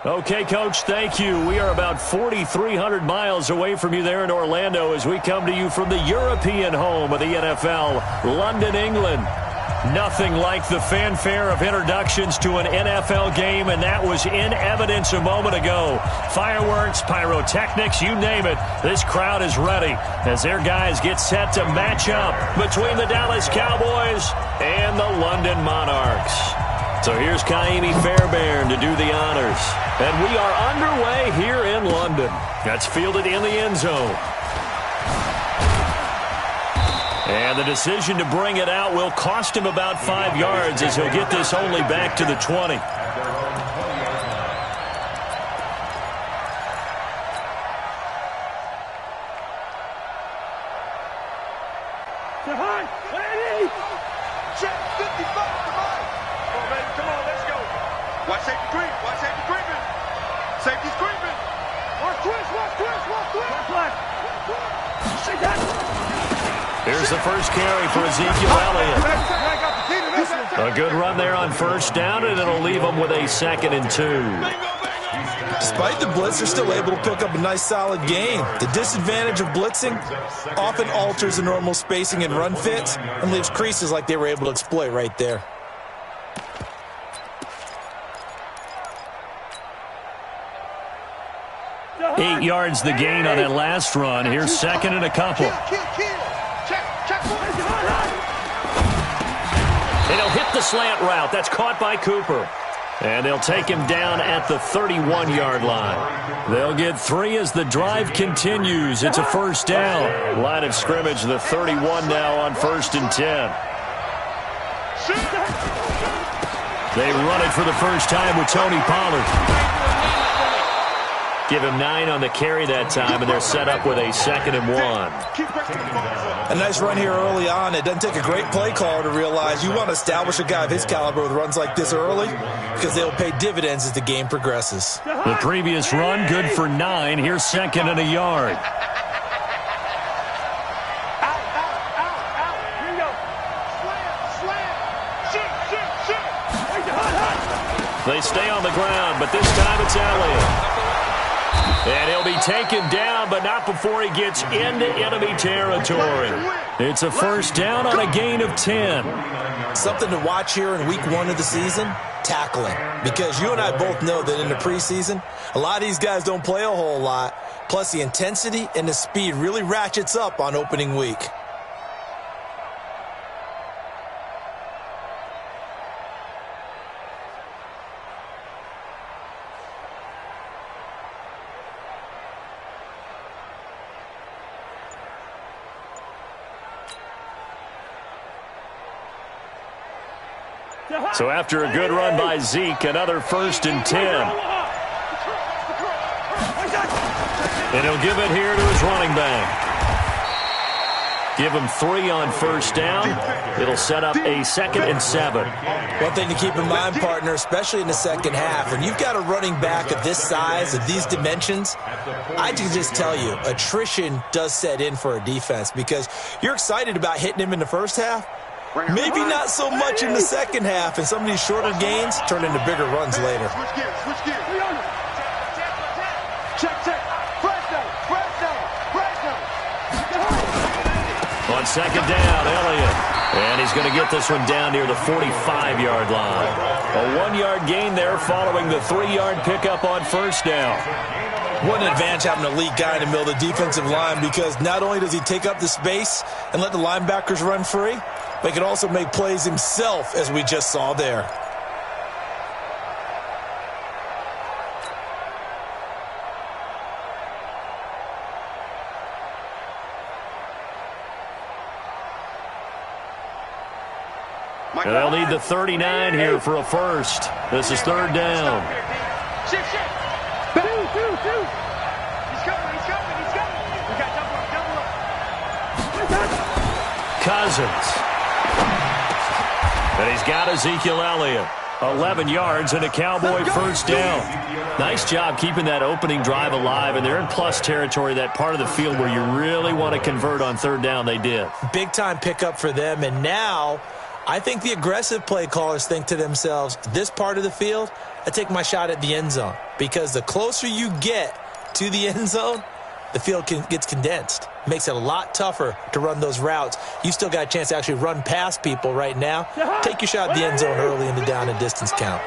Okay, Coach, thank you. We are about 4,300 miles away from you there in Orlando as we come to you from the European home of the NFL, London, England. Nothing like the fanfare of introductions to an NFL game, and that was in evidence a moment ago. Fireworks, pyrotechnics, you name it. This crowd is ready as their guys get set to match up between the Dallas Cowboys and the London Monarchs. So here's Kaimi Fairbairn to do the honors. And we are underway here in London. That's fielded in the end zone. And the decision to bring it out will cost him about 5 yards as he'll get this only back to the 20. Watch safety creep. Watch safety creeping. Safety's creeping. Watch twist. Watch twist. Watch twist. Here's the first carry for Ezekiel Elliott. A good run there on first down, and it'll leave them with a 2nd and 2. Despite the blitz, they're still able to pick up a nice, solid gain. The disadvantage of blitzing often alters the normal spacing and run fits and leaves creases like they were able to exploit right there. Eight yards the gain on that last run. Here's 2nd and a couple. And he'll hit the slant route. That's caught by Cooper. And they'll take him down at the 31-yard line. They'll get 3 as the drive continues. It's a first down. Line of scrimmage, the 31 now on 1st and 10. They run it for the first time with Tony Pollard. Give him 9 on the carry that time, and they're set up with a 2nd and 1. A nice run here early on. It doesn't take a great play caller to realize you want to establish a guy of his caliber with runs like this early because they'll pay dividends as the game progresses. The previous run, good for 9. Here's 2nd and a yard. They stay on the ground, but this time it's Elliott. And he'll be taken down, but not before he gets into enemy territory. It's a first down on a gain of 10. Something to watch here in week 1 of the season, tackling. Because you and I both know that in the preseason, a lot of these guys don't play a whole lot. Plus the intensity and the speed really ratchets up on opening week. So after a good run by Zeke, another 1st and 10. And he'll give it here to his running back. Give him 3 on first down. It'll set up a 2nd and 7. One thing to keep in mind, partner, especially in the second half, when you've got a running back of this size, of these dimensions, I can just tell you, attrition does set in for a defense because you're excited about hitting him in the first half. Maybe not so much in the second half, and some of these shorter gains turn into bigger runs later. Switch gears. Switch gears. Check. Fresh down. On 2nd down, Elliott. And he's going to get this one down near the 45-yard line. A 1-yard gain there following the 3-yard pickup on first down. What an advantage having an elite guy in the middle of the defensive line because not only does he take up the space and let the linebackers run free, but he can also make plays himself, as we just saw there. And they'll need the 39 here for a first. This is 3rd down. Shift. He's coming. We got double up. Cousins. And he's got Ezekiel Elliott. 11 yards and a Cowboy first down. Nice job keeping that opening drive alive, and they're in plus territory, that part of the field where you really want to convert on 3rd down. They did. Big-time pickup for them, and now I think the aggressive play callers think to themselves, this part of the field, I take my shot at the end zone. Because the closer you get to the end zone, the field gets condensed. Makes it a lot tougher to run those routes. You still got a chance to actually run past people right now. Take your shot at the end zone early in the down and distance count.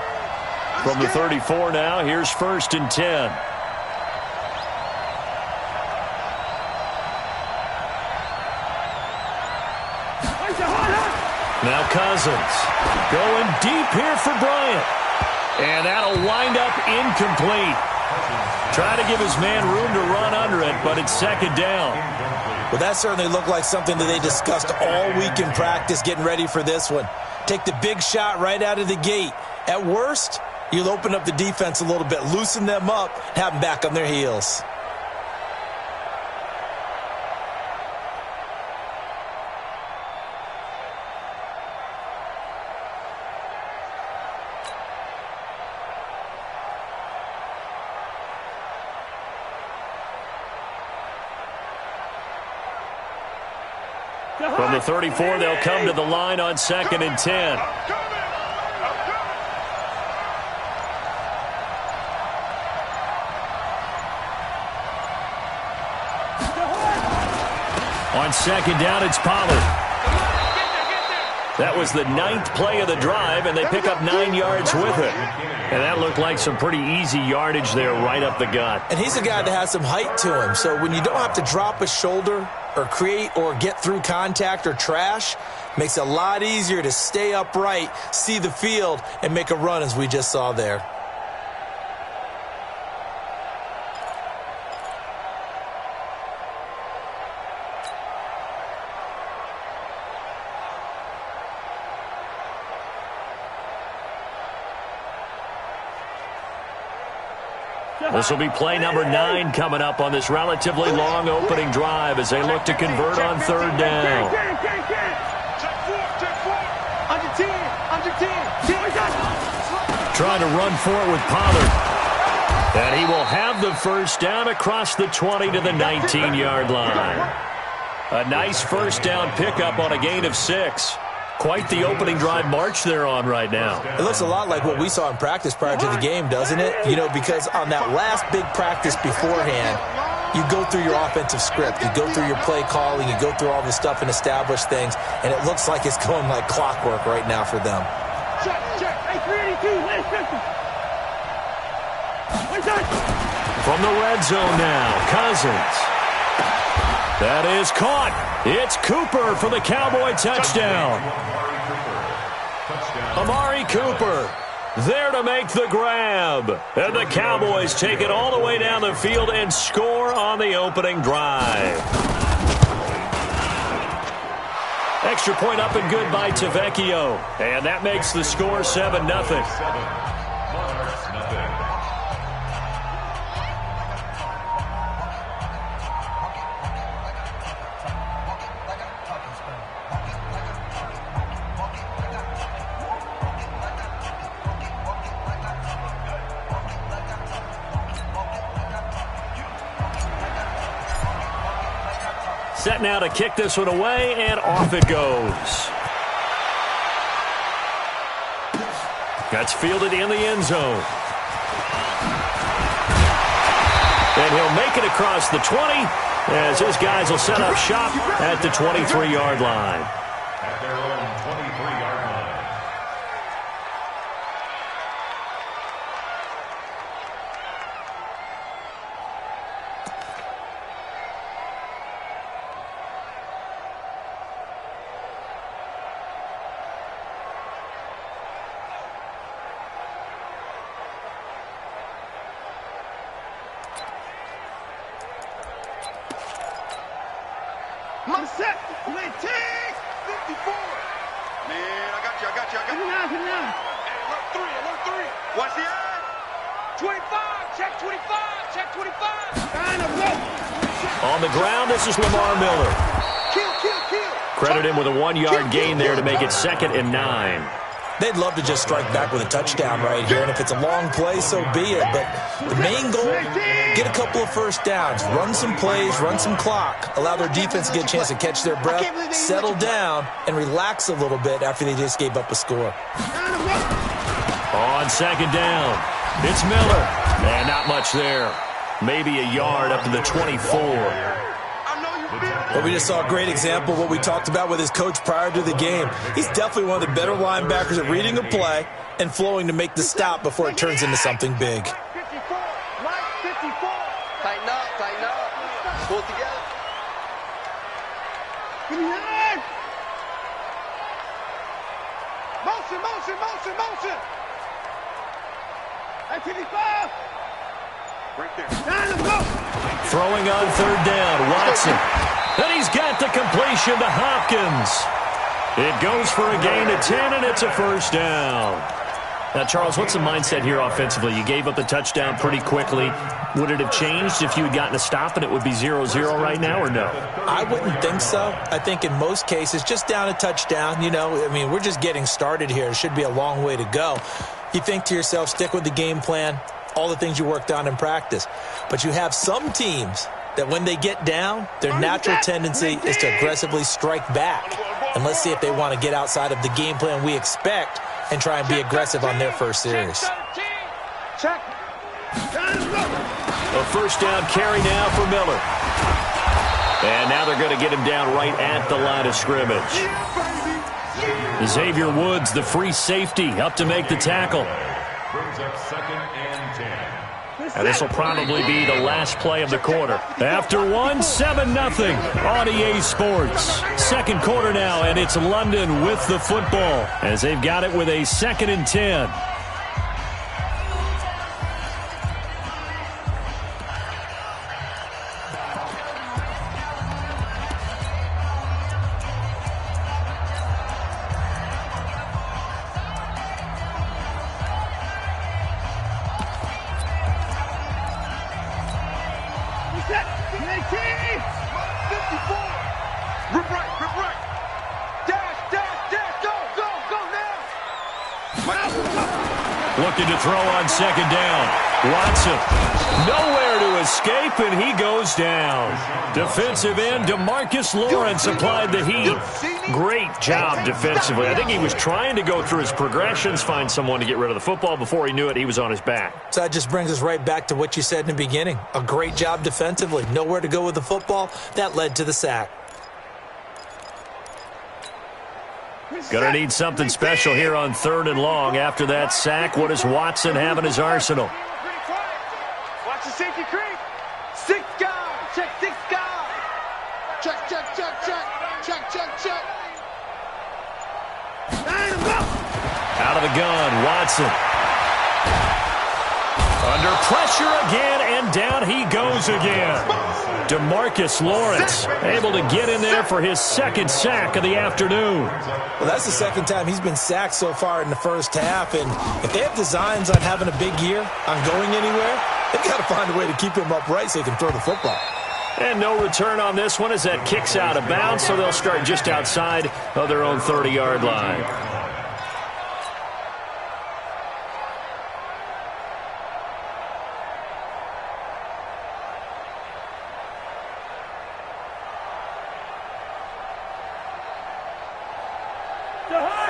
From the 34 now, here's 1st and 10. Now Cousins going deep here for Bryant. And that'll wind up incomplete. Trying to give his man room to run under it, but it's 2nd down. Well, that certainly looked like something that they discussed all week in practice getting ready for this one. Take the big shot right out of the gate. At worst, you'll open up the defense a little bit, loosen them up, have them back on their heels. From the 34, they'll come to the line on 2nd and 10. On 2nd down, it's Pollard. That was the 9th play of the drive, and they pick up 9 yards with it. And that looked like some pretty easy yardage there right up the gut. And he's a guy that has some height to him, so when you don't have to drop a shoulder or create or get through contact or trash, makes it a lot easier to stay upright, see the field, and make a run as we just saw there. This will be play number 9 coming up on this relatively long opening drive as they look to convert on 3rd down. Trying to run for it with Pollard. And he will have the 1st down across the 20 to the 19-yard line. A nice 1st down pickup on a gain of 6. Quite the opening drive march they're on right now. It looks a lot like what we saw in practice prior to the game, doesn't it? You know, because on that last big practice beforehand, you go through your offensive script, you go through your play calling, you go through all the stuff and establish things, and it looks like it's going like clockwork right now for them. From the red zone now, Cousins. That is caught. It's Cooper for the Cowboy touchdown. Amari Cooper there to make the grab. And the Cowboys take it all the way down the field and score on the opening drive. Extra point up and good by Tavecchio. And that makes the score 7-0. Set now to kick this one away, and off it goes. That's fielded in the end zone. And he'll make it across the 20 as his guys will set up shop at the 23-yard line. At their own 23-yard line. My set, play take, 54. Man, I got you. Come on. Hey, alert 3. Watch the eye. 25, check 25. On the ground, this is Lamar Miller. Kill. Credit him with a 1-yard gain there to make it 2nd and 9. They'd love to just strike back with a touchdown right here, and if it's a long play, so be it. But the main goal, get a couple of first downs, run some plays, run some clock, allow their defense to get a chance to catch their breath, settle down, and relax a little bit after they just gave up a score. On second down, it's Miller. And not much there. Maybe a yard up to the 24. But we just saw a great example of what we talked about with his coach prior to the game. He's definitely one of the better linebackers at reading a play and flowing to make the stop before it turns into something big. 54, right 54. Tighten up. Pull it together. Motion. At 55. Right there. Throwing on third down, Watson. And he's got the completion to Hopkins. It goes for a gain of 10, and it's a first down. Now, Charles, what's the mindset here offensively? You gave up the touchdown pretty quickly. Would it have changed if you had gotten a stop and it would be 0-0 right now, or no? I wouldn't think so. I think in most cases, just down a touchdown, we're just getting started here. It should be a long way to go. You think to yourself, stick with the game plan, all the things you worked on in practice. But you have some teams that when they get down, their natural tendency is to aggressively strike back. And let's see if they want to get outside of the game plan we expect and try and be aggressive on their first series. Check. A first down carry now for Miller. And now they're going to get him down right at the line of scrimmage. Xavier Woods, the free safety, up to make the tackle. Brings up second and 10. And this will probably be the last play of the quarter. After 7-0 on EA Sports. Second quarter now, and it's London with the football as they've got it with a 2nd and 10. Looking to throw on second down. Watson, nowhere to escape, and he goes down. Defensive end DeMarcus Lawrence applied the heat. Great job defensively. I think he was trying to go through his progressions, find someone to get rid of the football. Before he knew it, he was on his back. So that just brings us right back to what you said in the beginning. A great job defensively. Nowhere to go with the football. That led to the sack. Gonna need something special here on 3rd and long. After that sack, what does Watson have in his arsenal? Watch the safety creep. 6 guys. Check 6 guys. Check. Out of the gun, Watson. Under pressure again, and down he goes again. DeMarcus Lawrence able to get in there for his 2nd sack of the afternoon. Well, that's the 2nd time he's been sacked so far in the first half. And if they have designs on having a big year, on going anywhere, they've got to find a way to keep him upright so he can throw the football. And no return on this one as that kicks out of bounds, so they'll start just outside of their own 30-yard line.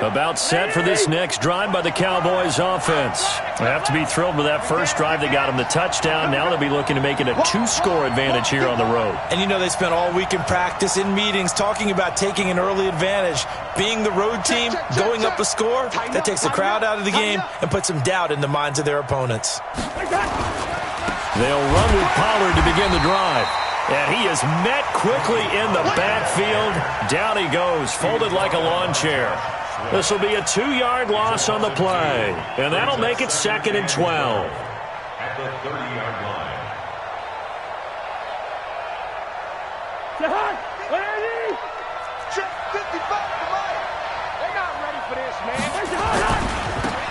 About set for this next drive by the Cowboys offense. They have to be thrilled with that first drive. They got them the touchdown. Now they'll be looking to make it a 2-score advantage here on the road. And they spent all week in practice, in meetings, talking about taking an early advantage. Being the road team, going up a score, that takes the crowd out of the game and puts some doubt in the minds of their opponents. They'll run with Pollard to begin the drive. And he is met quickly in the backfield. Down he goes, folded like a lawn chair. This will be a 2-yard loss on the play, and that'll make it 2nd and 12. At the 30-yard line. Check 55. They're not ready for this, man.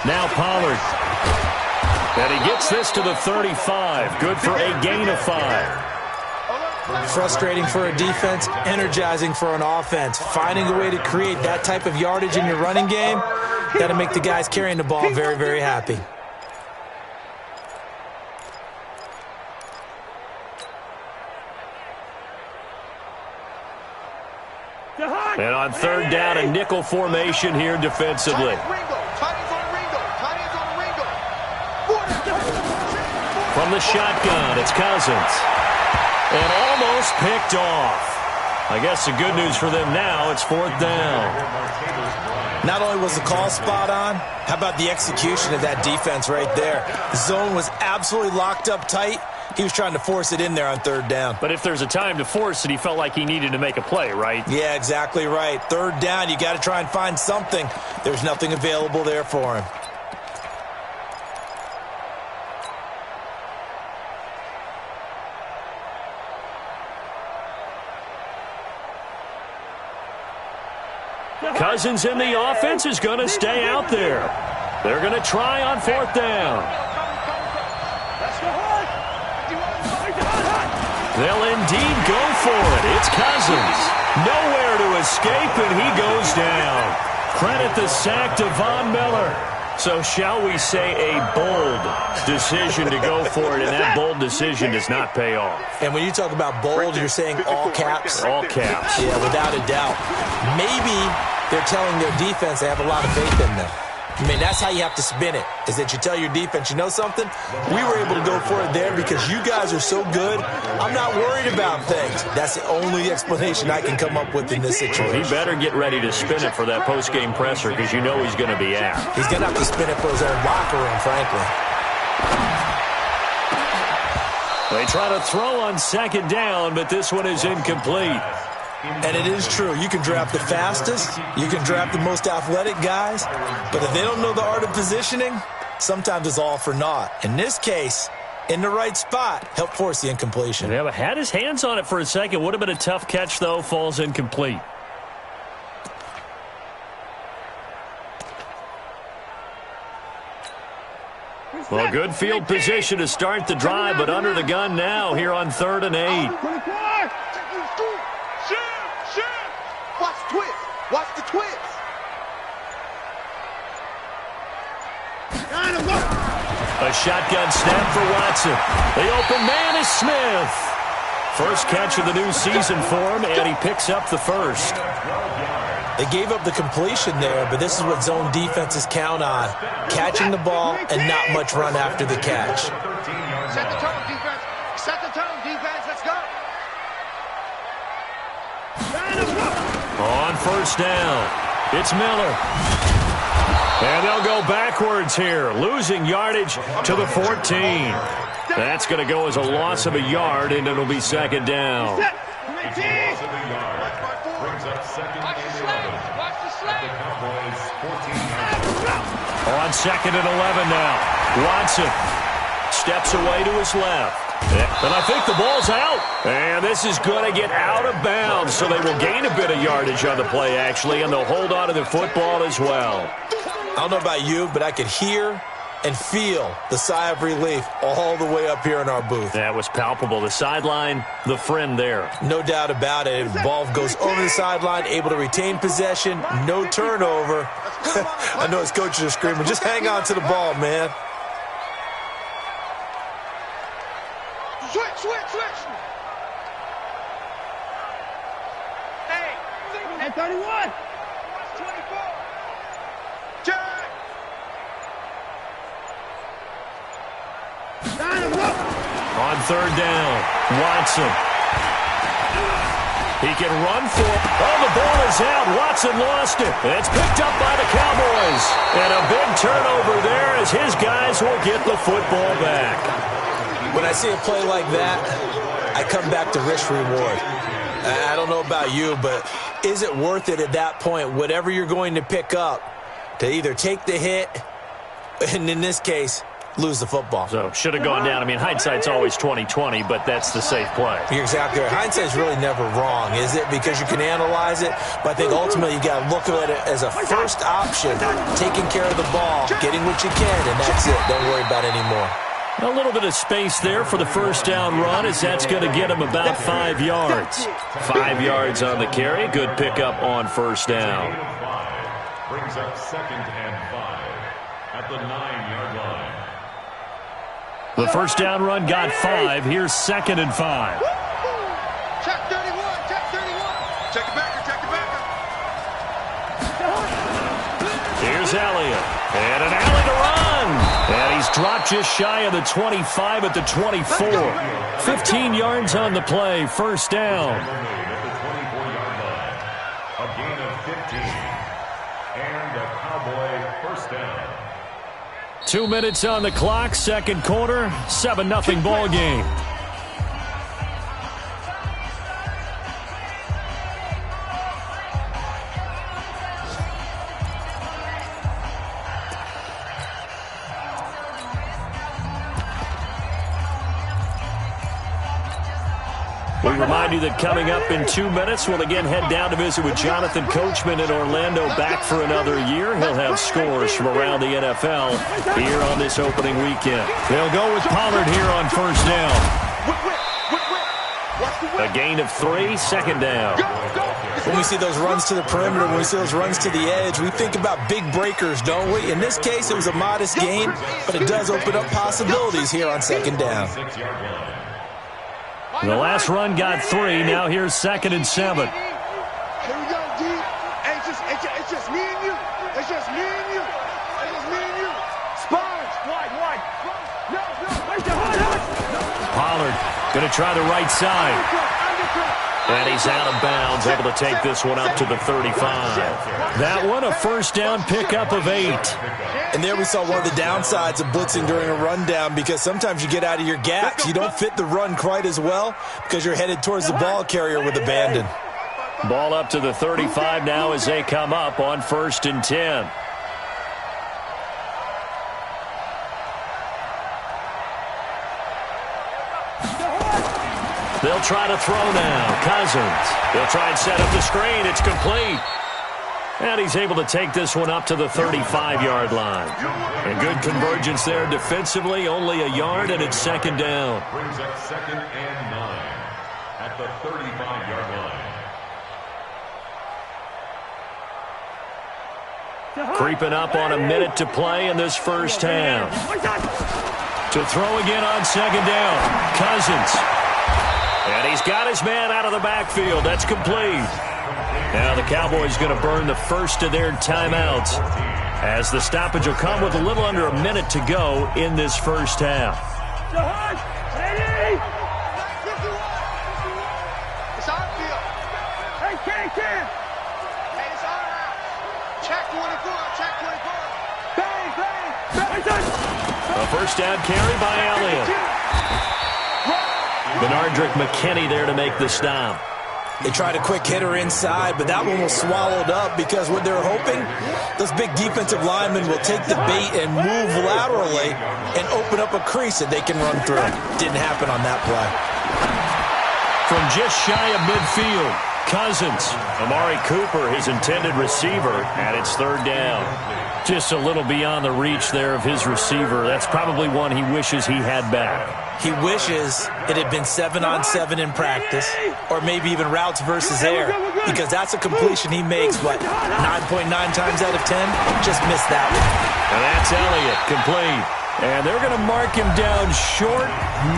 Now Pollard. And he gets this to the 35. Good for a gain of 5. Frustrating for a defense, energizing for an offense. Finding a way to create that type of yardage in your running game, That'll make the guys carrying the ball very, very happy. And on third down, a nickel formation here defensively. From the shotgun, it's Cousins. And almost picked off. I guess the good news for them now, it's fourth down. Not only was the call spot on, how about the execution of that defense right there? The zone was absolutely locked up tight. He was trying to force it in there on third down. But if there's a time to force it, he felt like he needed to make a play, right? Yeah, exactly right. Third down, you got to try and find something. There's nothing available there for him. Cousins in the offense is going to stay out there. They're going to try on fourth down. They'll indeed go for it. It's Cousins. Nowhere to escape, and he goes down. Credit the sack to Von Miller. So shall we say a bold decision to go for it, and that bold decision does not pay off. And when you talk about bold, you're saying all caps? All caps. Yeah, without a doubt. Maybe they're telling their defense they have a lot of faith in them. I mean, that's how you have to spin it, is that you tell your defense, you know something? We were able to go for it there because you guys are so good. I'm not worried about things. That's the only explanation I can come up with in this situation. He better get ready to spin it for that post-game presser because you know he's going to be out. He's going to have to spin it for his own locker room, frankly. They try to throw on second down, but this one is incomplete. And it is true. You can draft the fastest. You can draft the most athletic guys. But if they don't know the art of positioning, sometimes it's all for naught. In this case, in the right spot, help force the incompletion. Yeah, but had his hands on it for a second. Would have been a tough catch, though. Falls incomplete. Well, good field position to start the drive, but under the gun now here on 3rd and 8. Watch the twist. Watch the twist. A shotgun snap for Watson. The open man is Smith. First catch of the new season for him, and he picks up the first. They gave up the completion there, but this is what zone defenses count on. Catching the ball and not much run after the catch. Set the tone, defense. Set the tone, defense. Let's go. On first down, it's Miller. And they'll go backwards here, losing yardage to the 14. That's going to go as a loss of a yard, and it'll be second down. Loss of a yard. Brings up second and 11. The Cowboys 14. On second and 11 now, Watson steps away to his left. And I think the ball's out. And this is going to get out of bounds, so they will gain a bit of yardage on the play, actually, and they'll hold on to the football as well. I don't know about you, but I could hear and feel the sigh of relief all the way up here in our booth. That was palpable. The sideline, the friend there. No doubt about it. The ball goes over the sideline, able to retain possession, no turnover. I know his coaches are screaming, just hang on to the ball, man. Switch. Hey, 31. 24. Check. On third down, Watson. He can run for it. Oh, the ball is out. Watson lost it. It's picked up by the Cowboys. And a big turnover there as his guys will get the football back. When I see a play like that, I come back to risk-reward. I don't know about you, but is it worth it at that point, whatever you're going to pick up, to either take the hit, and in this case, lose the football? So, should have gone down. I mean, hindsight's always 20/20, but that's the safe play. You're exactly right. Hindsight's really never wrong, is it? Because you can analyze it, but I think ultimately you got to look at it as a first option, taking care of the ball, getting what you can, and that's it. Don't worry about it anymore. A little bit of space there for the first down run, as that's going to get him about 5 yards. 5 yards on the carry. Good pickup on first down. brings up 2nd and 5 at the 9-yard line. The first down run got 5. Here's 2nd and 5. Check 31, check 31. Check it back, check it back. Here's Elliott. And an alley to run. And he's dropped just shy of the 25 at the 24. 15 yards on the play. First down. At the 24-yard line. A gain of 15. And a Cowboy first down. 2 minutes on the clock. Second quarter. 7-0 ball game. We remind you that coming up in 2 minutes, we'll again head down to visit with Jonathan Coachman in Orlando, back for another year. He'll have scores from around the NFL here on this opening weekend. They'll go with Pollard here on first down. A gain of 3, second down. When we see those runs to the perimeter, when we see those runs to the edge, we think about big breakers, don't we? In this case, it was a modest gain, but it does open up possibilities here on second down. The last run got 3. Now here's 2nd and 7. Here we go, D. Hey, it's just me and you. It's just me and you. It's just me and you. Sponge. Wide. No. Where's the hard? Pollard going to try the right side. And he's out of bounds, able to take this one up to the 35. That one, a first down pickup of 8. And there we saw one of the downsides of blitzing during a rundown, because sometimes you get out of your gaps. You don't fit the run quite as well because you're headed towards the ball carrier with abandon. Ball up to the 35 now as they come up on 1st and 10. They'll try to throw now. Cousins. They'll try and set up the screen. It's complete. And he's able to take this one up to the 35-yard line. And good convergence there defensively. Only a yard, and it's second down. Brings up 2nd and 9 at the 35-yard line. Creeping up on a minute to play in this first half. To throw again on second down. Cousins. And he's got his man out of the backfield. That's complete. Now the Cowboys going to burn the first of their timeouts, as the stoppage will come with a little under a minute to go in this first half. Ready? It's our field. Hey, Ken. Hey, it's our house. Check 24. Check 24. Bang. A first down carry by Elliott. Benardrick McKinney there to make the stop. They tried a quick hitter inside, but that one was swallowed up, because what they're hoping, those big defensive linemen will take the bait and move laterally and open up a crease that they can run through. Didn't happen on that play. From just shy of midfield, Cousins. Amari Cooper, his intended receiver, and it's third down. Just a little beyond the reach there of his receiver. That's probably one he wishes he had back. He wishes it had been 7-on-7 in practice, or maybe even routes versus air, because that's a completion he makes, 9.9 times out of 10? Just missed that one. And that's Elliott, complete. And they're going to mark him down short,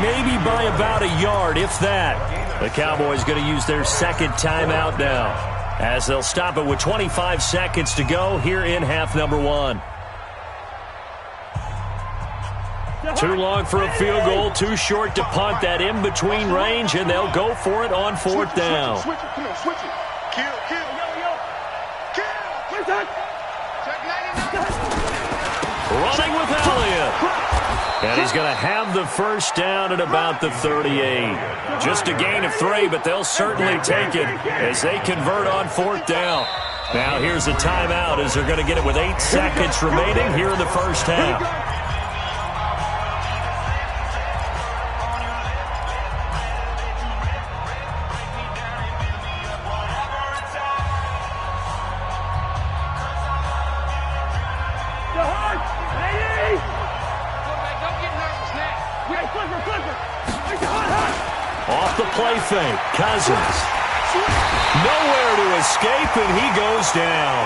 maybe by about a yard, if that. The Cowboys going to use their second timeout now, as they'll stop it with 25 seconds to go here in half number 1. Too long for a field goal, too short to punt. That in-between range, and they'll go for it on fourth down. Switch it. Come on, switch it. Kill. Check 99. Running with Elliott. And he's going to have the first down at about the 38. Just a gain of 3, but they'll certainly take it as they convert on fourth down. Now here's a timeout, as they're going to get it with 8 seconds remaining here in the first half. Off the play fake, Cousins. Nowhere to escape, and he goes down.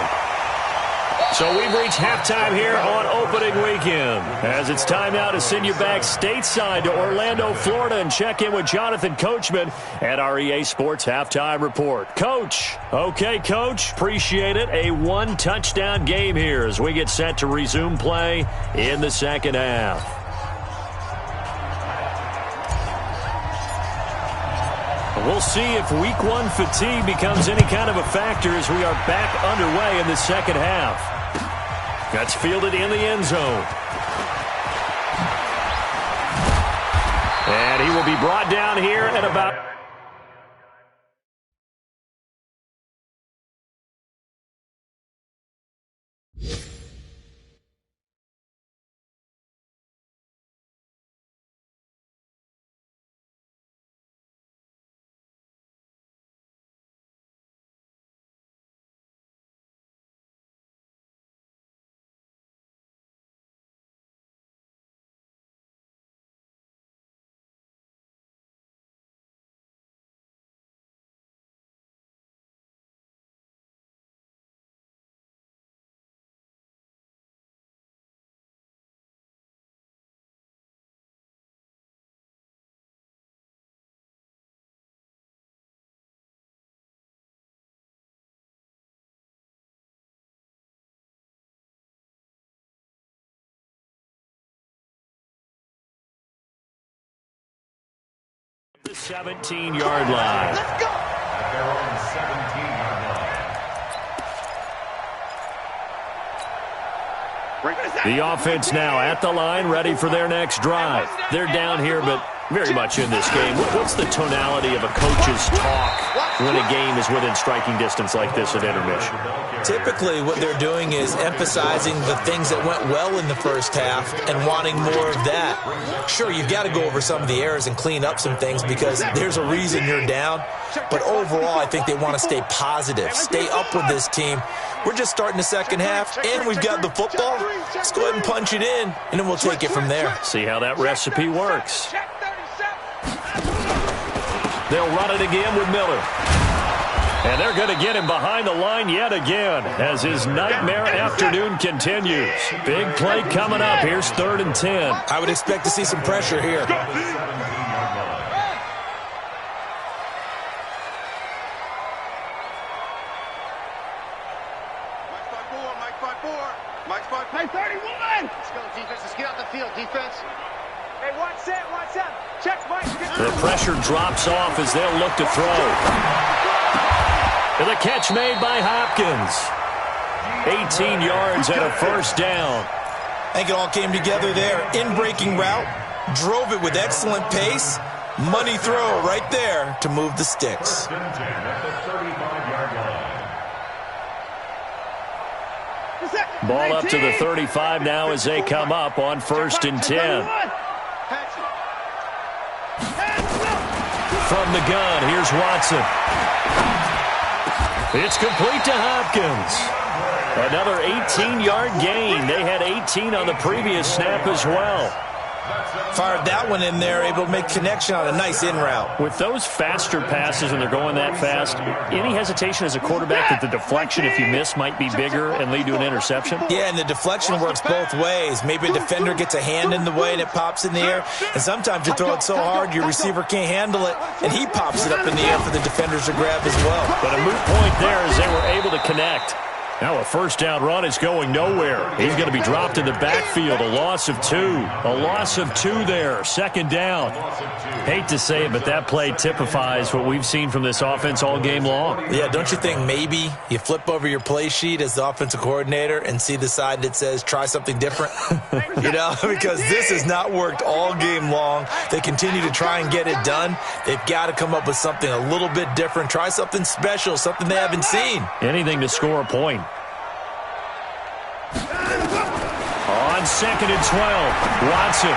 So we've reached halftime here on opening weekend, as it's time now to send you back stateside to Orlando, Florida, and check in with Jonathan Coachman at our EA Sports Halftime Report. Coach. Okay, Coach. Appreciate it. A one-touchdown game here as we get set to resume play in the second half. We'll see if week one fatigue becomes any kind of a factor as we are back underway in the second half. That's fielded in the end zone. And he will be brought down here at about... The 17-yard line. Let's go. They're on the 17-yard line. The offense now at the line, ready for their next drive. They're down here, but very much in this game. What's the tonality of a coach's talk when a game is within striking distance like this at intermission? Typically, what they're doing is emphasizing the things that went well in the first half and wanting more of that. Sure, you've got to go over some of the errors and clean up some things because there's a reason you're down. But overall, I think they want to stay positive, stay up with this team. We're just starting the second half, and we've got the football. Let's go ahead and punch it in, and then we'll take it from there. See how that recipe works. They'll run it again with Miller. And they're going to get him behind the line yet again as his nightmare afternoon continues. Big play coming up. Here's 3rd and 10. I would expect to see some pressure here. Mike 31. Let's go, defense. Let's get out the field, defense. Hey, watch that. Check, Mike. The pressure drops off as they'll look to throw. And the catch made by Hopkins. 18 yards and a first down. I think it all came together there. In-breaking route, drove it with excellent pace. Money throw right there to move the sticks. Ball up to the 35 now as they come up on 1st and 10. From the gun, here's Watson. It's complete to Hopkins. Another 18-yard gain. They had 18 on the previous snap as well. Fired that one in there, able to make connection on a nice in route. With those faster passes and they're going that fast, any hesitation as a quarterback that the deflection, if you miss, might be bigger and lead to an interception? Yeah, and the deflection works both ways. Maybe a defender gets a hand in the way and it pops in the air. And sometimes you throw it so hard your receiver can't handle it, and he pops it up in the air for the defenders to grab as well. But a moot point there as they were able to connect. Now a first down run is going nowhere. He's going to be dropped in the backfield. A loss of 2. A loss of 2 there. 2nd down. Hate to say it, but that play typifies what we've seen from this offense all game long. Yeah, don't you think maybe you flip over your play sheet as the offensive coordinator and see the side that says try something different? You know, because this has not worked all game long. They continue to try and get it done. They've got to come up with something a little bit different. Try something special, something they haven't seen. Anything to score a point. On 2nd and 12, Watson.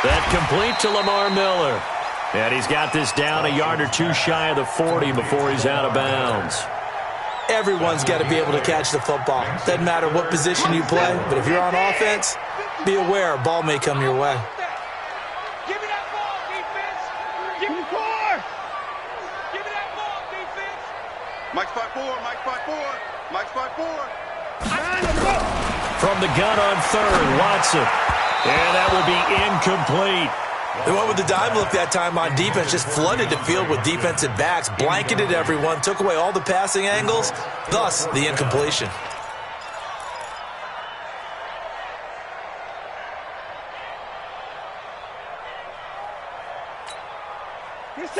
That complete to Lamar Miller. And he's got this down a yard or 2 shy of the 40 before he's out of bounds. Everyone's got to be able to catch the football. Doesn't matter what position you play, but if you're on offense, be aware a ball may come your way. Give me that ball, defense. Give me 4. Give me that ball, defense. Mike's 5-4. Mike's 5-4. Mike's 5-4. From the gun on third, Watson. And that will be incomplete. They went with the dime look that time on defense, just flooded the field with defensive backs, blanketed everyone, took away all the passing angles, thus the incompletion.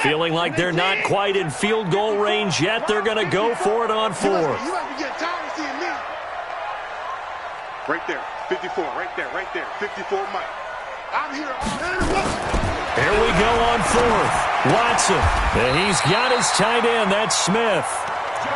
Feeling like they're not quite in field goal range yet, they're going to go for it on fourth. You might be getting tired of seeing me. Right there, 54, right there, 54 Mike. I'm here. Here we go on fourth. Watson. And he's got his tight end. That's Smith.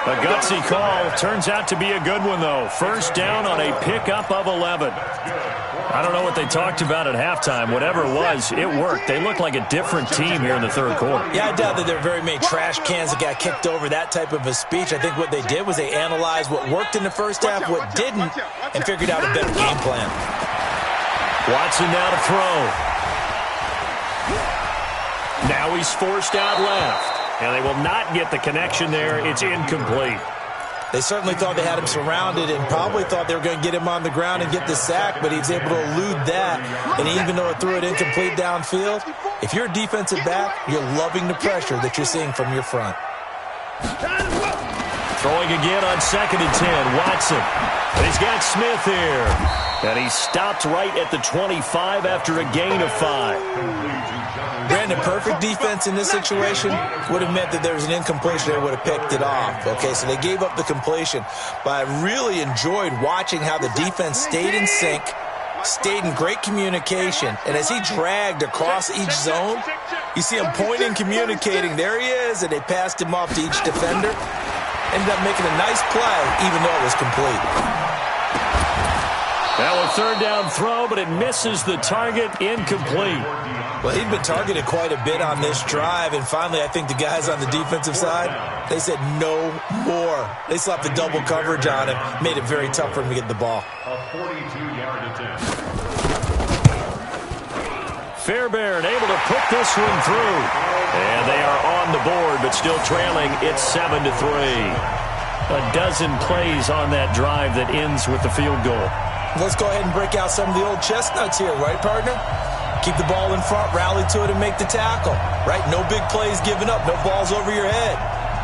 A gutsy call. Turns out to be a good one, though. First down on a pickup of 11. I don't know what they talked about at halftime. Whatever it was, it worked. They look like a different team here in the third quarter. Yeah, I doubt that there are very many trash cans that got kicked over, that type of a speech. I think what they did was they analyzed what worked in the first half, what didn't, and figured out a better game plan. Watson now to throw. Now he's forced out left. And they will not get the connection there. It's incomplete. They certainly thought they had him surrounded and probably thought they were going to get him on the ground and get the sack, but he was able to elude that. And even though it threw it incomplete downfield, if you're a defensive back, you're loving the pressure that you're seeing from your front. Throwing again on 2nd and 10, Watson. And he's got Smith here. And he stopped right at the 25 after a gain of 5. Brandon, perfect defense in this situation would have meant that there was an incompletion. They would have picked it off. Okay, so they gave up the completion. But I really enjoyed watching how the defense stayed in sync, stayed in great communication. And as he dragged across each zone, you see him pointing, communicating. There he is, and they passed him off to each defender. Ended up making a nice play, even though it was complete. Now a third down throw, but it misses the target, incomplete. Well, he'd been targeted quite a bit on this drive, and finally I think the guys on the defensive side, they said no more. They slapped the double coverage on him, made it very tough for him to get the ball. A 42-yard attempt. Fairbairn able to put this one through. And they are on the board, but still trailing. It's 7-3. A dozen plays on that drive that ends with the field goal. Let's go ahead and break out some of the old chestnuts here, right, partner? Keep the ball in front, rally to it, and make the tackle, right? No big plays given up, no balls over your head.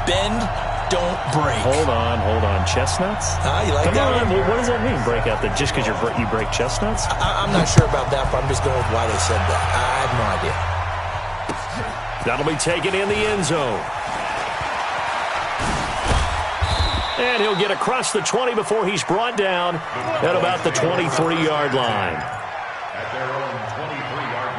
Bend, don't break. Hold on. Chestnuts? You like that one? What does that mean, break out? Just because you break chestnuts? I'm not sure about that, but I'm just going with why they said that. I have no idea. That'll be taken in the end zone. And he'll get across the 20 before he's brought down at about the 23-yard line. At their own 23-yard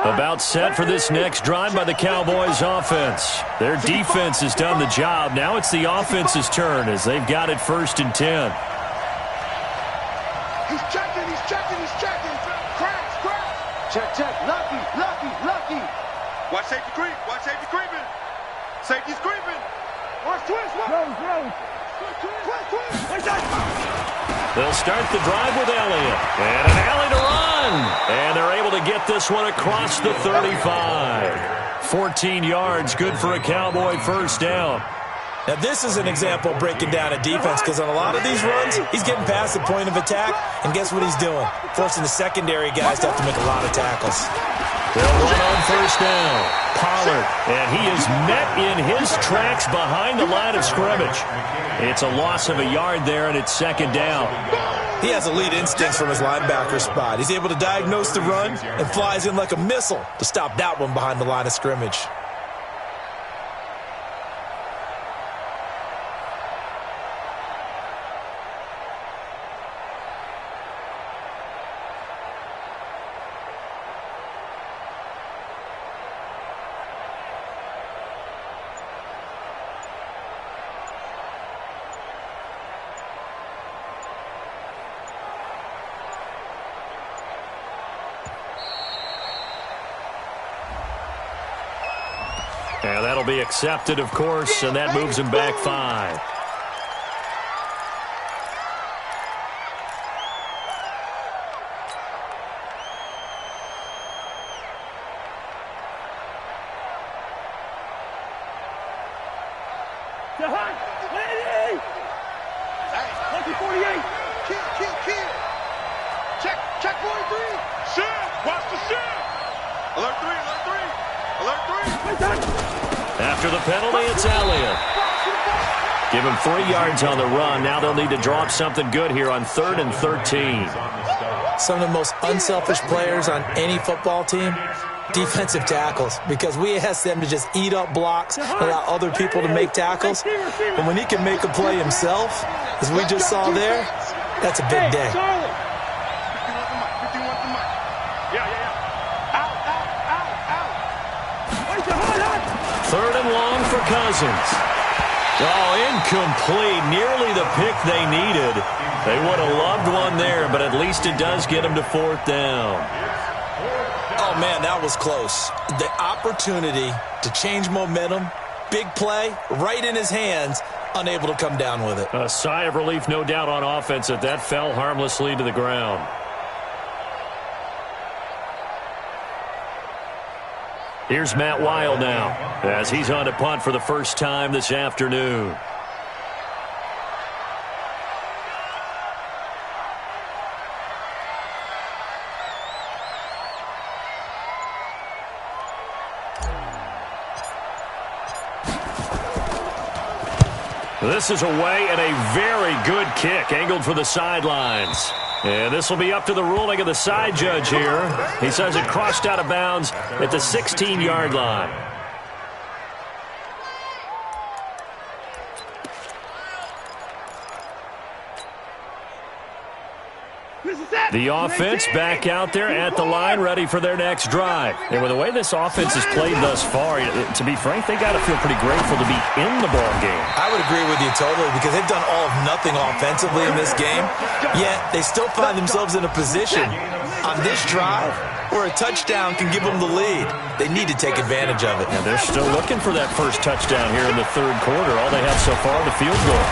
line. About set for this next drive by the Cowboys offense. Their defense has done the job. Now it's the offense's turn as they've got it 1st and 10. He's checking. Crash. Check. Lucky. Watch safety creeping. Safety's creeping. Watch twist. They'll start the drive with Elliott. And an alley to run. And they're able to get this one across the 35. 14 yards, good for a Cowboy first down. Now, this is an example of breaking down a defense because on a lot of these runs, he's getting past the point of attack, and guess what he's doing? Forcing the secondary guys to have to make a lot of tackles. They'll run on first down. Pollard, and he is met in his tracks behind the line of scrimmage. It's a loss of a yard there, and it's 2nd down. He has elite instincts from his linebacker spot. He's able to diagnose the run and flies in like a missile to stop that one behind the line of scrimmage. And that'll be accepted, of course, and that moves him back 5. him 3 yards on the run. Now they'll need to draw up something good here on 3rd and 13. Some of the most unselfish players on any football team, defensive tackles, because we ask them to just eat up blocks, allow other people to make tackles. And when he can make a play himself, as we just saw there, that's a big day. Third and long for Cousins. Oh, incomplete. Nearly the pick they needed. They would have loved one there, but at least it does get them to 4th down. Oh, man, that was close. The opportunity to change momentum, big play, right in his hands, unable to come down with it. A sigh of relief, no doubt, on offense that fell harmlessly to the ground. Here's Matt Weil now, as he's on to punt for the first time this afternoon. This is away and a very good kick, angled for the sidelines. And this will be up to the ruling of the side judge here. He says it crossed out of bounds at the 16-yard line. The offense back out there at the line, ready for their next drive. And with the way this offense has played thus far, to be frank, they got to feel pretty grateful to be in the ball game. I would agree with you totally, because they've done all of nothing offensively in this game, yet they still find themselves in a position on this drive where a touchdown can give them the lead. They need to take advantage of it. And they're still looking for that first touchdown here in the 3rd quarter. All they have so far, the field goal.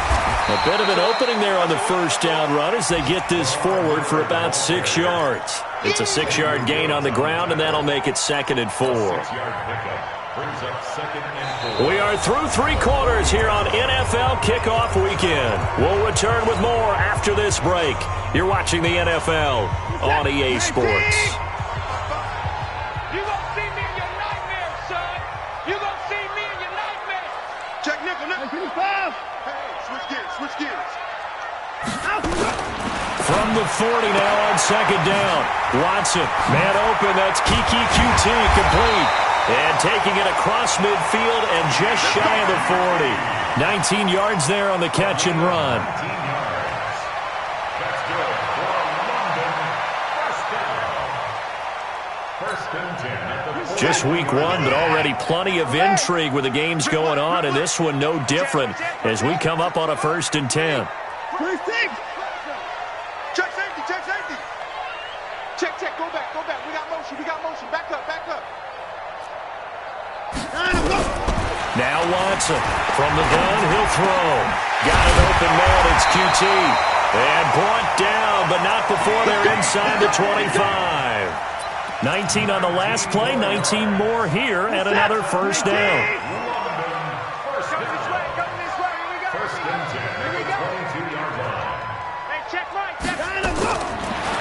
A bit of an opening there on the first down run as they get this forward for about 6 yards. It's a 6-yard gain on the ground, and that'll make it 2nd and 4. We are through 3 quarters here on NFL Kickoff Weekend. We'll return with more after this break. You're watching the NFL on EA Sports. From the 40 now on 2nd down. Watson, man open, that's Kiki QT, complete. And taking it across midfield and just shy of the 40. 19 yards there on the catch and run. Just week 1, but already plenty of intrigue with the games going on, and this one no different as we come up on a 1st and 10. Check, go back. We got motion. Back up. Now Watson from the gun, he'll throw. Got an open man, it's QT. And brought down, but not before they're inside the 25. 19 on the last play, 19 more here at another 1st down.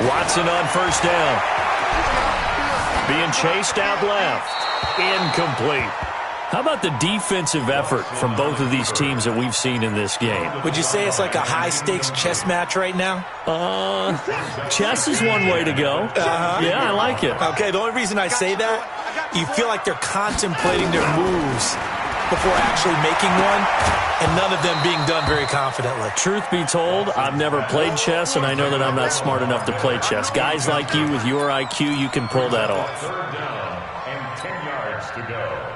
Watson on 1st down. Being chased out left. Incomplete. How about the defensive effort from both of these teams that we've seen in this game? Would you say it's like a high-stakes chess match right now? Chess is one way to go. Yeah, I like it. Okay, the only reason I say that, you feel like they're contemplating their moves before actually making one, and none of them being done very confidently. Truth be told, I've never played chess, and I know that I'm not smart enough to play chess. Guys like you with your IQ, you can pull that off. 3rd down and 10 yards to go.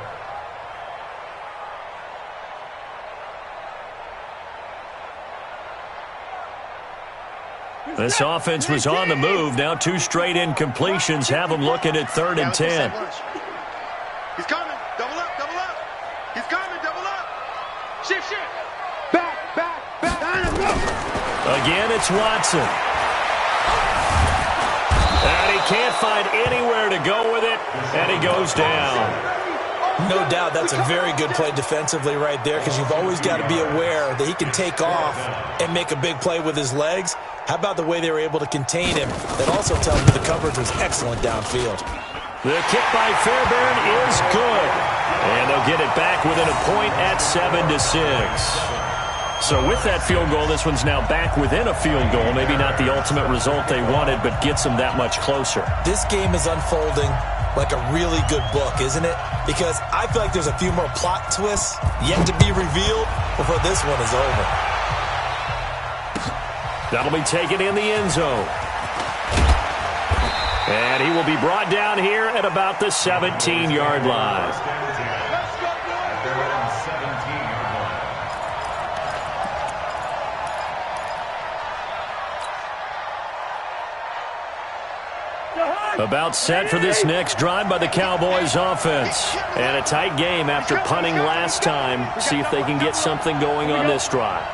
This offense was on the move. Now 2 straight incompletions have them looking at 3rd and 10. He's coming. Double up. He's coming. Double up. Shift. Back. Again, it's Watson. And he can't find anywhere to go with it, and he goes down. No doubt that's a very good play defensively right there, because you've always got to be aware that he can take off and make a big play with his legs. How about the way they were able to contain him? That also tells me the coverage was excellent downfield. The kick by Fairbairn is good. And they'll get it back within a point at 7-6. So with that field goal, this one's now back within a field goal. Maybe not the ultimate result they wanted, but gets them that much closer. This game is unfolding like a really good book, isn't it? Because I feel like there's a few more plot twists yet to be revealed before this one is over. That'll be taken in the end zone. And he will be brought down here at about the 17-yard line. About set for this next drive by the Cowboys offense. And a tight game after punting last time. See if they can get something going on this drive.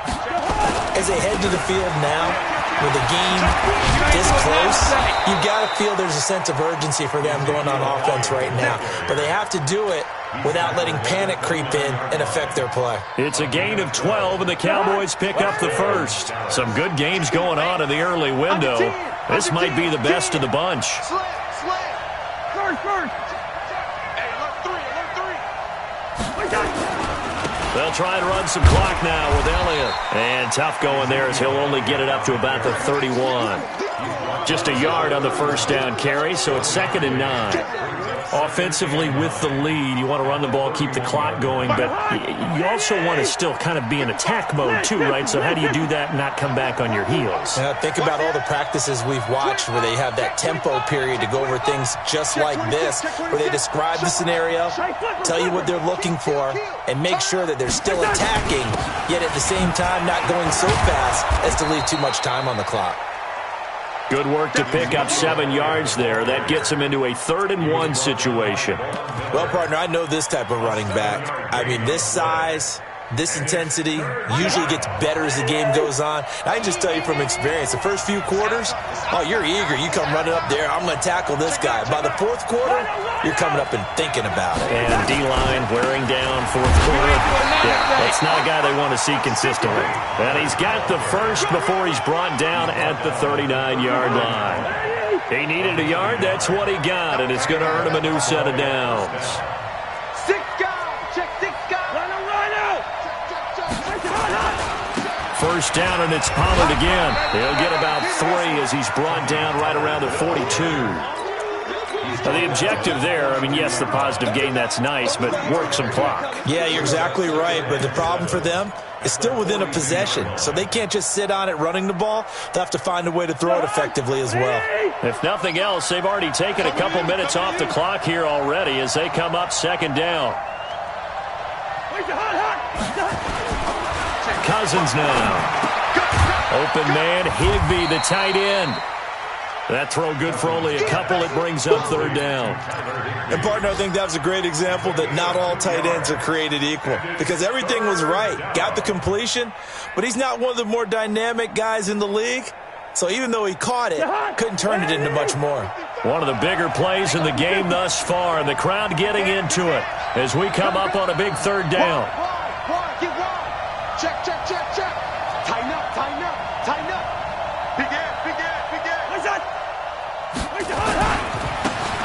As they head to the field now, with the game this close, you've got to feel there's a sense of urgency for them going on offense right now. But they have to do it without letting panic creep in and affect their play. It's a gain of 12, and the Cowboys pick up the first. Some good games going on in the early window. This might be the best of the bunch. They'll try and run some clock now with Elliott. And tough going there as he'll only get it up to about the 31. Just a yard on the first down carry, so it's 2nd and 9. Offensively with the lead, you want to run the ball, keep the clock going, but you also want to still kind of be in attack mode too, right? So how do you do that and not come back on your heels? Think about all the practices we've watched where they have that tempo period to go over things just like this, where they describe the scenario, tell you what they're looking for, and make sure that they're still attacking, yet at the same time not going so fast as to leave too much time on the clock. Good work to pick up 7 yards there. That gets him into a 3rd and 1 situation. Well, partner, I know this type of running back. I mean, this size, this intensity usually gets better as the game goes on. I can just tell you from experience, the first few quarters, oh, you're eager. You come running up there, I'm going to tackle this guy. By the 4th quarter, you're coming up and thinking about it. And D-line wearing down 4th quarter. Yeah, that's not a guy they want to see consistently. And he's got the first before he's brought down at the 39-yard line. He needed a yard. That's what he got, and it's going to earn him a new set of downs. 6 guys. Check 6 guys. Run out. First down, and it's Pollard again. He'll get about 3 as he's brought down right around the 42. Now, the objective there, I mean, yes, the positive gain, that's nice, but work some clock. Yeah, you're exactly right, but the problem for them is still within a possession, so they can't just sit on it running the ball. They'll have to find a way to throw it effectively as well. If nothing else, they've already taken a couple minutes off the clock here already as they come up 2nd down. Cousins now. Open man, Higbee, the tight end. That throw good for only a couple. It brings up 3rd down. And, partner, I think that was a great example that not all tight ends are created equal because everything was right. Got the completion, but he's not one of the more dynamic guys in the league. So even though he caught it, couldn't turn it into much more. One of the bigger plays in the game thus far, and the crowd getting into it as we come up on a big 3rd down. Get wide. Check. Tighten up. Big end.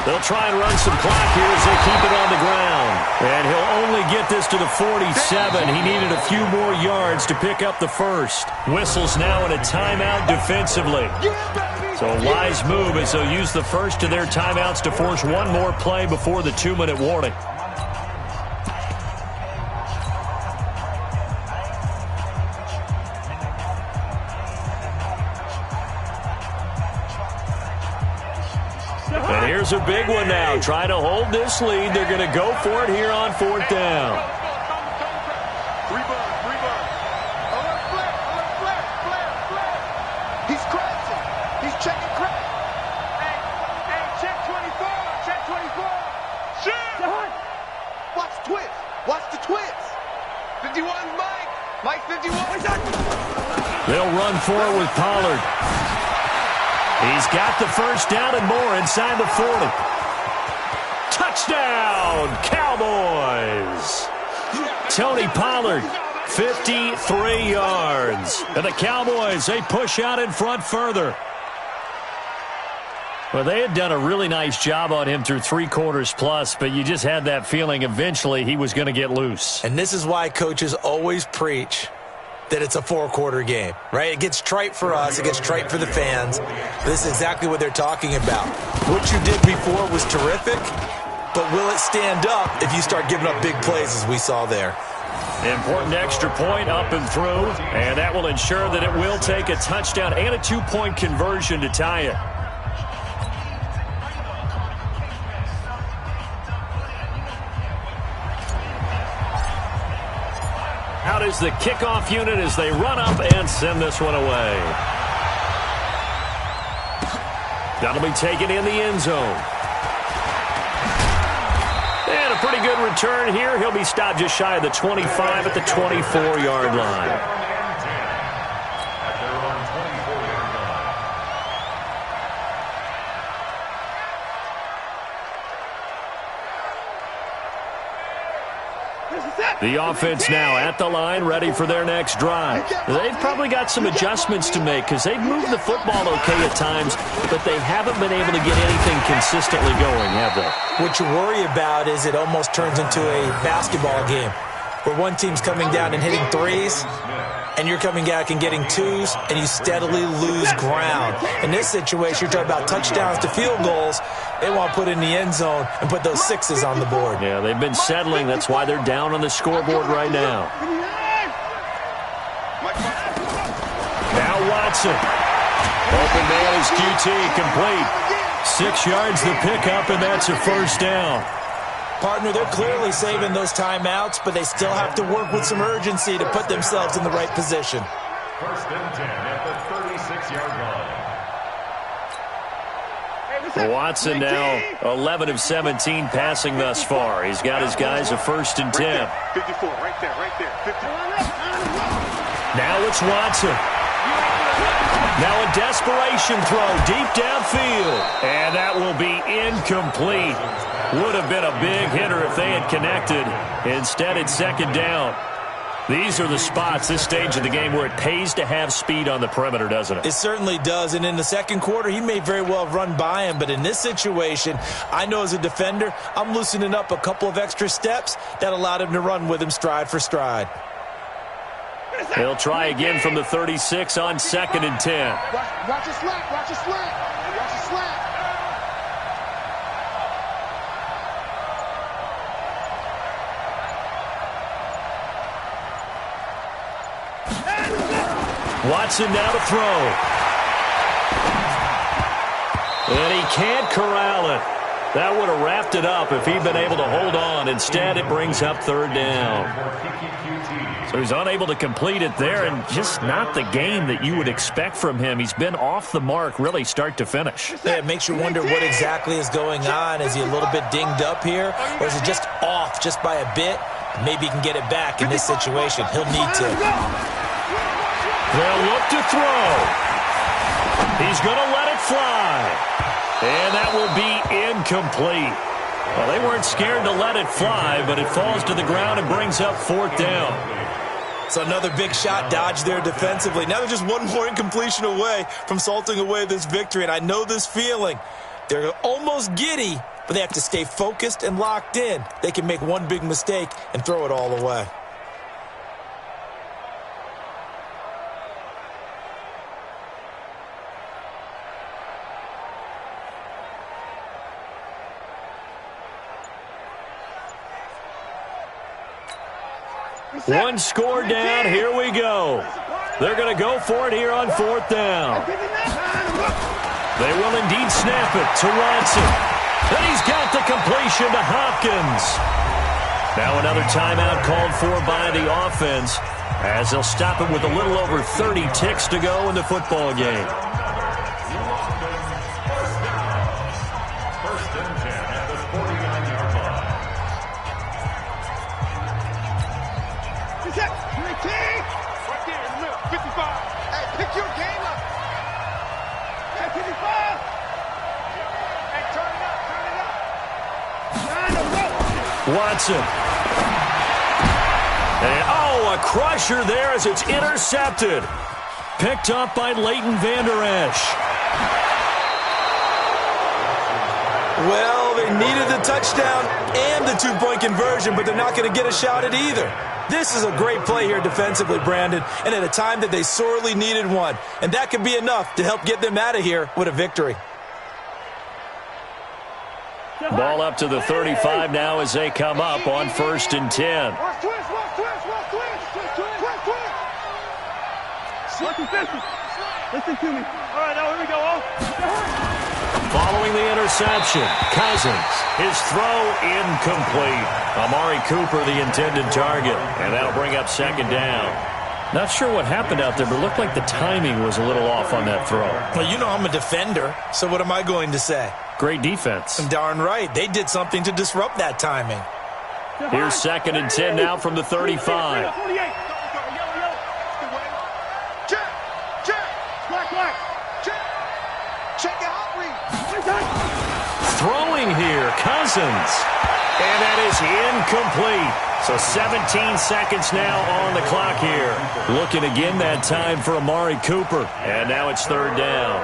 They'll try and run some clock here as they keep it on the ground. And he'll only get this to the 47. He needed a few more yards to pick up the first. Whistles now in a timeout defensively. So a wise move as they'll use the first of their timeouts to force one more play before the 2-minute warning. And here's a big one now. Trying to hold this lead. They're going to go for it here on 4th down. He's crashing. He's checking crack. Hey, check 24. Check 24. Shit. Watch the twist. Watch the twist. 51's Mike. Mike 51. They'll run for it with Pollard. He's got the first down and more inside the 40. Touchdown, Cowboys. Tony Pollard, 53 yards. And the Cowboys, they push out in front further. Well, they had done a really nice job on him through 3 quarters plus, but you just had that feeling eventually he was going to get loose. And this is why coaches always preach, that it's a four-quarter game, right? It gets trite for us. It gets trite for the fans. This is exactly what they're talking about. What you did before was terrific, but will it stand up if you start giving up big plays as we saw there? Important extra point up and through, and that will ensure that it will take a touchdown and a two-point conversion to tie it. Out is the kickoff unit as they run up and send this one away. That'll be taken in the end zone. And a pretty good return here. He'll be stopped just shy of the 25 at the 24-yard line. The offense now at the line, ready for their next drive. They've probably got some adjustments to make because they've moved the football okay at times, but they haven't been able to get anything consistently going, have they? What you worry about is it almost turns into a basketball game where one team's coming down and hitting threes, and you're coming back and getting twos, and you steadily lose ground. In this situation, you're talking about touchdowns to field goals. They want to put in the end zone and put those sixes on the board. Yeah, they've been settling. That's why they're down on the scoreboard right now. Now Watson. Open man is QT, complete. 6 yards the pickup, and that's a first down. Partner, they're clearly saving those timeouts, but they still have to work with some urgency to put themselves in the right position. First and 10 at the 36-yard line. Watson now 11 of 17 passing thus far. He's got his guys a first and 10. 54, right there, 50. Now it's Watson. Now a desperation throw deep downfield. And that will be incomplete. Would have been a big hitter if they had connected. Instead, it's second down. These are the spots, this stage of the game, where it pays to have speed on the perimeter, doesn't it? It certainly does, and in the second quarter, he may very well have run by him, but in this situation, I know as a defender, I'm loosening up a couple of extra steps that allowed him to run with him stride for stride. He'll try again from the 36 on second and 10. Watch your slack, watch your slack, watch your slack. Watson now to throw. And he can't corral it. That would have wrapped it up if he'd been able to hold on. Instead, it brings up third down. So he's unable to complete it there, and just not the game that you would expect from him. He's been off the mark really start to finish. Yeah, it makes you wonder what exactly is going on. Is he a little bit dinged up here, or is it just off just by a bit? Maybe he can get it back in this situation. He'll need to. They'll look to throw. He's going to let it fly. And that will be incomplete. Well, they weren't scared to let it fly, but it falls to the ground and brings up fourth down. So another big shot dodged there defensively. Now they're just one more incompletion away from salting away this victory, and I know this feeling. They're almost giddy, but they have to stay focused and locked in. They can make one big mistake and throw it all away. One score down. Here we go. They're going to go for it here on fourth down. They will indeed snap it to Watson. And he's got the completion to Hopkins. Now another timeout called for by the offense as they'll stop it with a little over 30 ticks to go in the football game. First and 10 at the 49-yard line. Right there in the middle, 55. Hey, pick your game up. Hey, 55. Hey, turn it up. Watson. And, oh, a crusher there as it's intercepted. Picked up by Leighton Vander Esch. Well, they needed the touchdown and the two-point conversion, but they're not going to get a shot at either. This is a great play here defensively, Brandon, and at a time that they sorely needed one. And that could be enough to help get them out of here with a victory. Ball up to the 35 now as they come up on 1st and 10. Listen to me. All right, now here we go. Following the interception, Cousins, his throw incomplete. Amari Cooper, the intended target, and that'll bring up 2nd down. Not sure what happened out there, but it looked like the timing was a little off on that throw. Well, you know I'm a defender, so what am I going to say? Great defense. Darn right. They did something to disrupt that timing. Here's 2nd and 10 now from the 35. Throwing here, Cousins. And that is incomplete. So 17 seconds now on the clock here. Looking again that time for Amari Cooper. And now it's 3rd down.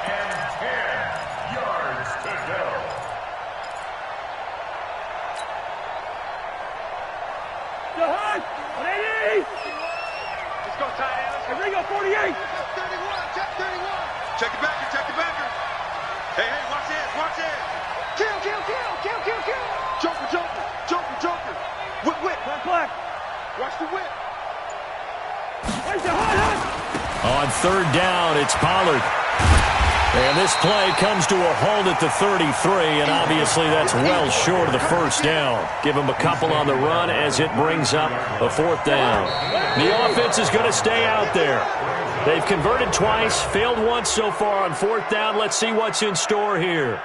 And 10 yards to go. Let's go, tight end. Here we go, 48. Check 31. Check the backer, check the backer. Hey, watch this. Kill. Joker. Whip. Black. Watch the whip. On 3rd down, it's Pollard. And this play comes to a halt at the 33, and obviously that's well short of the 1st down. Give him a couple on the run as it brings up a 4th down. The offense is going to stay out there. They've converted twice, failed once so far on 4th down. Let's see what's in store here.